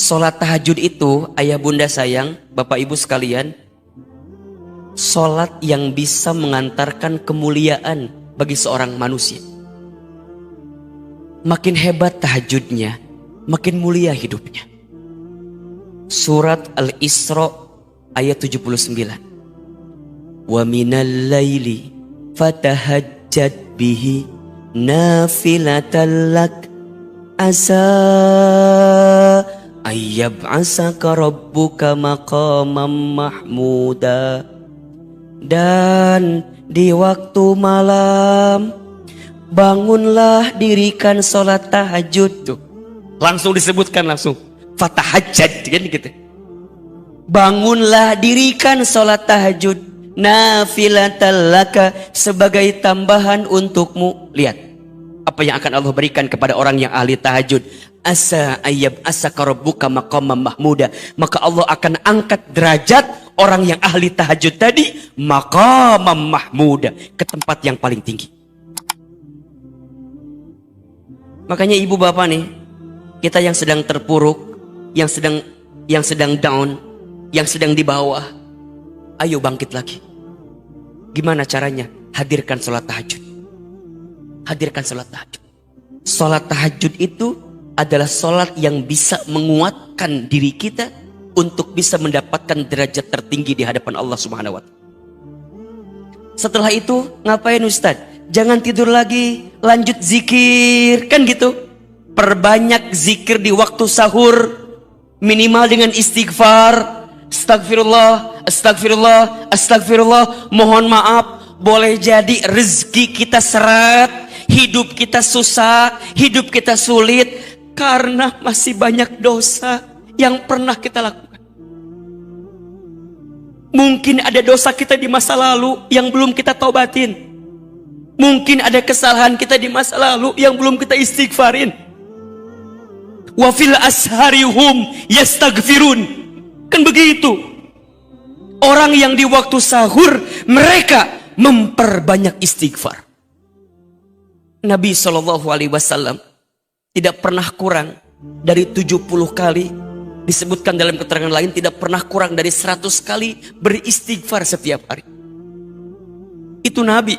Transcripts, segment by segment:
Sholat tahajud itu, ayah bunda sayang, bapak ibu sekalian, sholat yang bisa mengantarkan kemuliaan bagi seorang manusia. Makin hebat tahajudnya, makin mulia hidupnya. Surat Al-Isra ayat 79. Wa minal laili fatahajjad bihi nafilatan lak asa ayyab'asaka rabbuka maqamam mahmuda. Dan di waktu malam bangunlah, dirikan sholat tahajud. Tuh, langsung disebutkan langsung fatahajjad kan gitu. Bangunlah, dirikan sholat tahajud nafilatan laka, sebagai tambahan untukmu. Lihat apa yang akan Allah berikan kepada orang yang ahli tahajud. Asa ayyab asaka rabbuka maqamam mahmuda, maka Allah akan angkat derajat orang yang ahli tahajud tadi maqamam mahmuda, ke tempat yang paling tinggi. Makanya ibu bapak nih, kita yang sedang terpuruk, yang sedang down, yang sedang di bawah, ayo bangkit lagi. Gimana caranya? Hadirkan sholat tahajud. Hadirkan sholat tahajud. Sholat tahajud itu adalah sholat yang bisa menguatkan diri kita untuk bisa mendapatkan derajat tertinggi di hadapan Allah Subhanahu wa Ta'ala. Setelah itu ngapain Ustaz? Jangan tidur lagi, lanjut zikir, kan gitu. Perbanyak zikir di waktu sahur, minimal dengan istighfar. Astagfirullah, astagfirullah, astagfirullah. Mohon maaf, boleh jadi rezeki kita seret, hidup kita susah, hidup kita sulit, karena masih banyak dosa yang pernah kita lakukan. Mungkin ada dosa kita di masa lalu yang belum kita taubatin. Mungkin ada kesalahan kita di masa lalu yang belum kita istighfarin. Wa fil asharihum yastaghfirun. Kan begitu. Orang yang di waktu sahur mereka memperbanyak istighfar. Nabi SAW tidak pernah kurang dari 70 kali. Disebutkan dalam keterangan lain tidak pernah kurang dari 100 kali beristighfar setiap hari. Itu Nabi,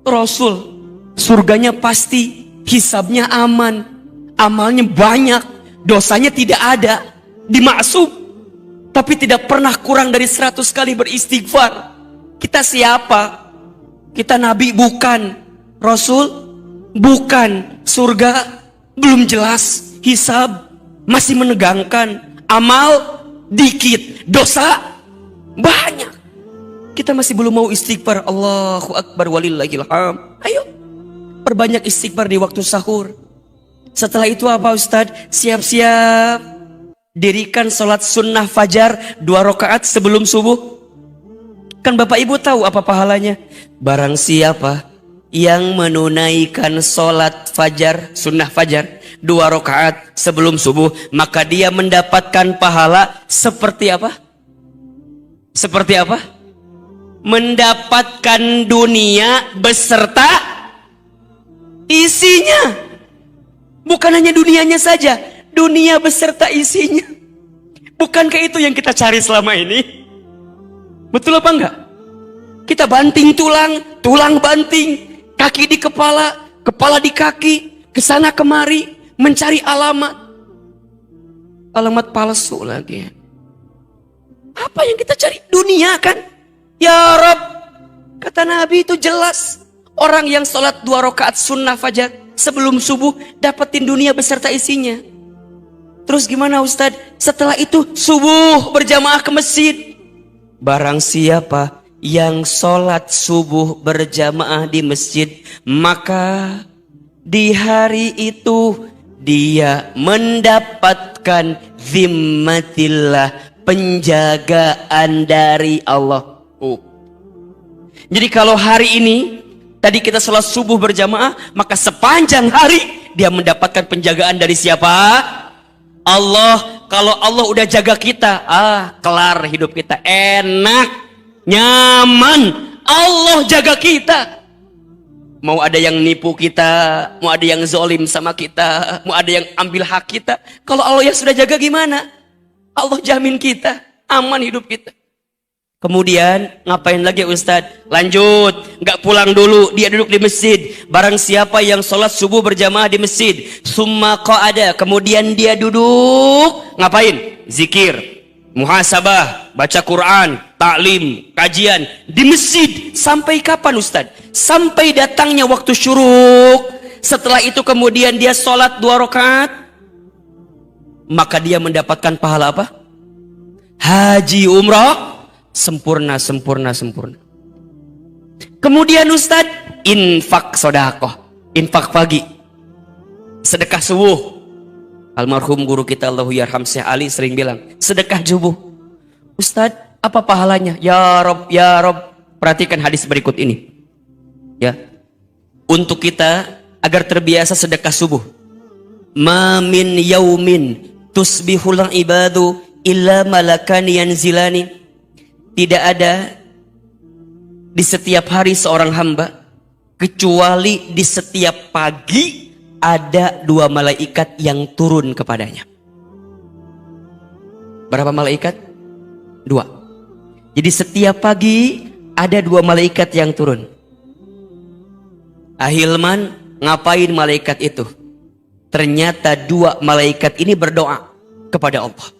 Rasul. Surganya pasti, hisabnya aman, amalnya banyak, dosanya tidak ada, dimaksum. Tapi tidak pernah kurang dari 100 kali beristighfar. Kita siapa? Kita Nabi bukan, Rasul bukan, surga belum jelas, hisab masih menegangkan, amal dikit, dosa banyak. Kita masih belum mau istighfar. Allahu Akbar walillahil hamd. Ayo perbanyak istighfar di waktu sahur. Setelah itu apa Ustadz? Siap-siap dirikan sholat sunnah fajar 2 rakaat sebelum subuh. Kan Bapak Ibu tahu apa pahalanya? Barang siapa yang menunaikan sholat fajar, sunnah fajar 2 rakaat sebelum subuh, maka dia mendapatkan pahala seperti apa? Seperti apa? Mendapatkan dunia beserta isinya. Bukan hanya dunianya saja, dunia beserta isinya. Bukankah itu yang kita cari selama ini? Betul apa enggak? Kita banting tulang, tulang banting, kaki di kepala, kepala di kaki, kesana kemari, mencari alamat. Alamat palsu lagi. Apa yang kita cari? Dunia kan? Ya Rob, kata Nabi itu jelas. Orang yang sholat 2 rakaat sunnah fajar sebelum subuh dapetin dunia beserta isinya. Terus gimana Ustadz? Setelah itu subuh berjamaah ke masjid. Barang siapa yang sholat subuh berjamaah di masjid, maka di hari itu dia mendapatkan zimmatillah, penjagaan dari Allah. Jadi kalau hari ini tadi kita sholat subuh berjamaah, maka sepanjang hari dia mendapatkan penjagaan dari siapa? Allah. Kalau Allah udah jaga kita, kelar hidup kita, enak, nyaman. Allah jaga kita. Mau ada yang nipu kita, mau ada yang zolim sama kita, mau ada yang ambil hak kita. Kalau Allah yang sudah jaga gimana? Allah jamin kita, aman hidup kita. Kemudian ngapain lagi Ustadz? Lanjut, nggak pulang dulu, dia duduk di masjid. Barang siapa yang sholat subuh berjamaah di masjid, summa qa'ada, kemudian dia duduk, ngapain? Zikir, muhasabah, baca Quran, taklim, kajian di masjid. Sampai kapan Ustadz? Sampai datangnya waktu syuruk. Setelah itu kemudian dia sholat 2 rakaat, maka dia mendapatkan pahala apa? Haji umrah sempurna. Kemudian Ustadz, infak sodakoh, infak pagi, sedekah subuh. Almarhum guru kita Allahu yarham Syekh Ali sering bilang, sedekah subuh. Ustadz, apa pahalanya? Ya Rob, perhatikan hadis berikut ini. Ya, untuk kita agar terbiasa sedekah subuh. Ma min yaumin tusbihul ibadu illa malakani yanzilani. Tidak ada di setiap hari seorang hamba, kecuali di setiap pagi ada 2 malaikat yang turun kepadanya. Berapa malaikat? 2. Jadi setiap pagi ada 2 malaikat yang turun. Ahilman, ngapain malaikat itu? Ternyata 2 malaikat ini berdoa kepada Allah.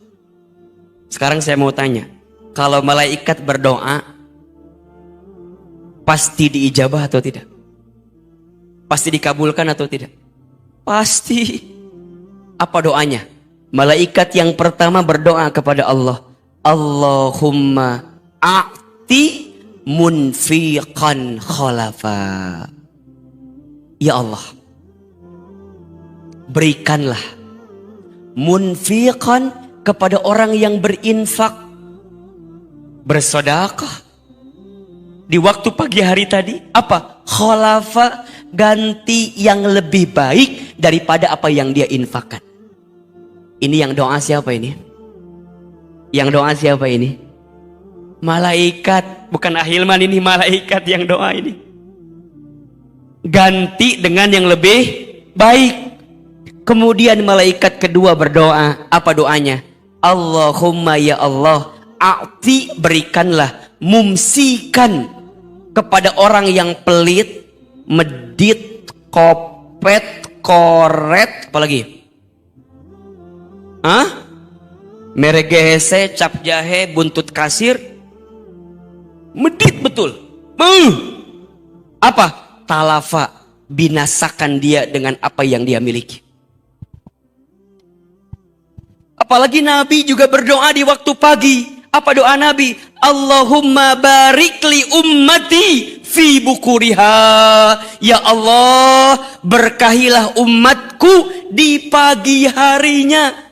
Sekarang saya mau tanya, kalau malaikat berdoa, pasti diijabah atau tidak? Pasti dikabulkan atau tidak? Pasti. Apa doanya? Malaikat yang pertama berdoa kepada Allah, Allahumma a'ti munfiqan khalafa. Ya Allah, berikanlah munfiqan kepada orang yang berinfak, bersedekah di waktu pagi hari tadi. Apa? Khalafa, ganti yang lebih baik daripada apa yang dia infakkan. Ini yang doa siapa ini? Yang doa siapa ini? Malaikat, bukan Ahilman, ini malaikat yang doa ini. Ganti dengan yang lebih baik. Kemudian malaikat kedua berdoa, apa doanya? Allahumma ya Allah, a'ti, berikanlah, mumsikan, kepada orang yang pelit, medit, kopet, koret, apalagi? Meregehese, cap jahe, buntut kasir, medit betul. Apa? Talafa, binasakan dia dengan apa yang dia miliki. Apalagi Nabi juga berdoa di waktu pagi. Apa doa Nabi? Allahumma barik li ummati fi bukuriha. Ya Allah, berkahilah umatku di pagi harinya.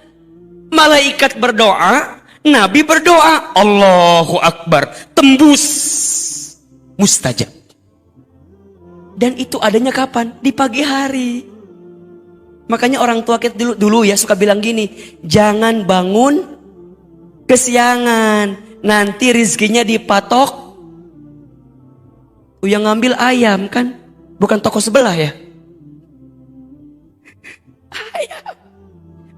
Malaikat berdoa, Nabi berdoa, Allahu Akbar, tembus, mustajab. Dan itu adanya kapan? Di pagi hari. Makanya orang tua kita dulu ya suka bilang gini, jangan bangun kesiangan, nanti rizkinya dipatok. Yang ngambil ayam kan, bukan toko sebelah ya. Ayam.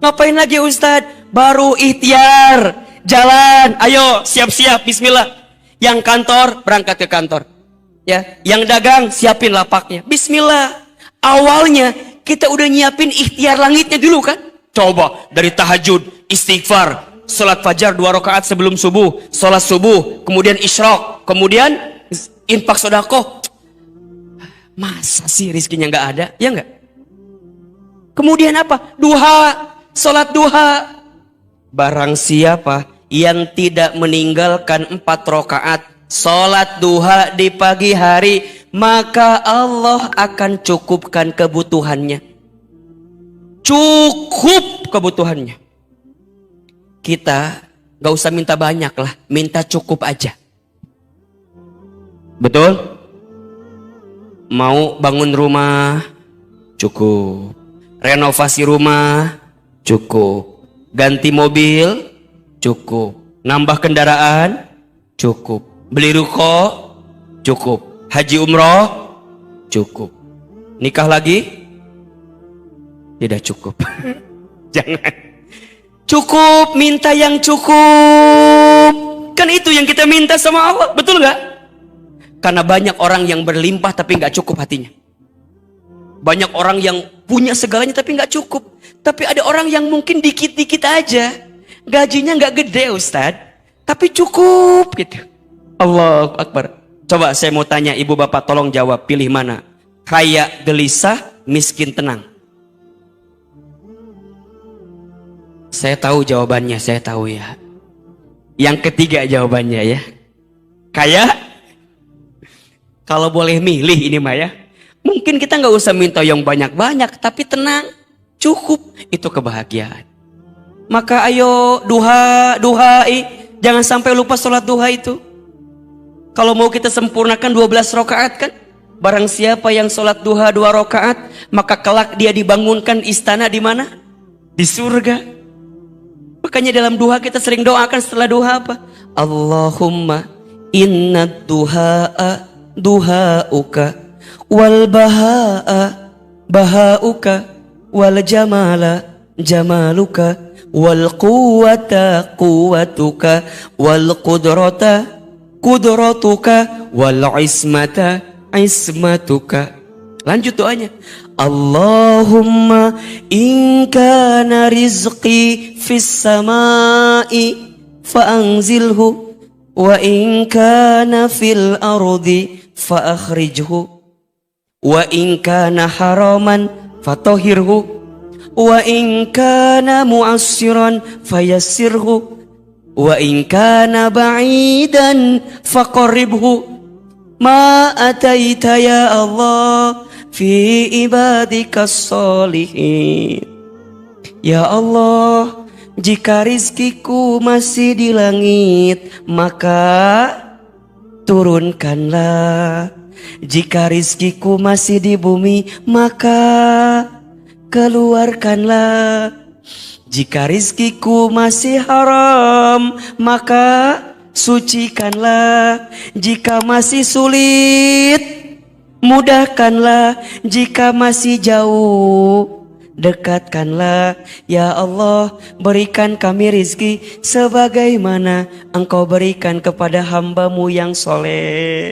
Ngapain lagi Ustadz? Baru ikhtiar, jalan, ayo siap-siap, bismillah. Yang kantor, berangkat ke kantor. Ya, yang dagang, siapin lapaknya. Bismillah. Awalnya kita udah nyiapin ikhtiar langitnya dulu kan? Coba dari tahajud, istighfar, salat fajar 2 rakaat sebelum subuh, salat subuh, kemudian isyraq, kemudian infak sedekah. Masa sih rizkinya nggak ada? Ya nggak? Kemudian apa? Duha, salat duha. Barang siapa yang tidak meninggalkan 4 rakaat salat duha di pagi hari, maka Allah akan cukupkan kebutuhannya. Cukup kebutuhannya. Kita gak usah minta banyak lah, minta cukup aja. Betul? Mau bangun rumah, cukup. Renovasi rumah, cukup. Ganti mobil, cukup. Nambah kendaraan, cukup. Beli ruko, cukup. Haji umroh, cukup. Nikah lagi? Tidak cukup. Jangan. Cukup, minta yang cukup. Kan itu yang kita minta sama Allah, betul nggak? Karena banyak orang yang berlimpah tapi nggak cukup hatinya. Banyak orang yang punya segalanya tapi nggak cukup. Tapi ada orang yang mungkin dikit-dikit aja, gajinya nggak gede Ustadz, tapi cukup gitu. Allahu Akbar. Coba saya mau tanya ibu bapak, tolong jawab, pilih mana? Kaya gelisah, miskin tenang. Saya tahu jawabannya, saya tahu ya. Yang ketiga jawabannya ya. Kaya, kalau boleh milih ini mah ya. Mungkin kita nggak usah minta yang banyak-banyak, tapi tenang, cukup, itu kebahagiaan. Maka ayo duha, jangan sampai lupa sholat duha itu. Kalau mau kita sempurnakan 12 rakaat kan, barang siapa yang sholat duha 2 rakaat, maka kelak dia dibangunkan istana di mana? Di surga. Makanya dalam duha kita sering doakan setelah duha apa? Allahumma inna duha'a duha'uka wal baha'a baha'uka wal jamala jamaluka wal quwwata quwwatuka wal qudrata qudratuka wal ismata ismatuka. Lanjut doanya. Allahumma in kana rizqi fis samai fa'anzilhu wa in kana fil ardi fa'akhrijhu wa in kana haraman fatahhirhu wa in kana mu'assiran fayassirhu wa in kana ba'idan faqarribhu ma ataita ya Allah fi ibadikas solihin. Ya Allah, jika rizkiku masih di langit, maka turunkanlah. Jika rizkiku masih di bumi, maka keluarkanlah. Jika rizkiku masih haram, maka sucikanlah. Jika masih sulit, mudahkanlah. Jika masih jauh, dekatkanlah. Ya Allah, berikan kami rizki sebagaimana Engkau berikan kepada hamba-Mu yang soleh.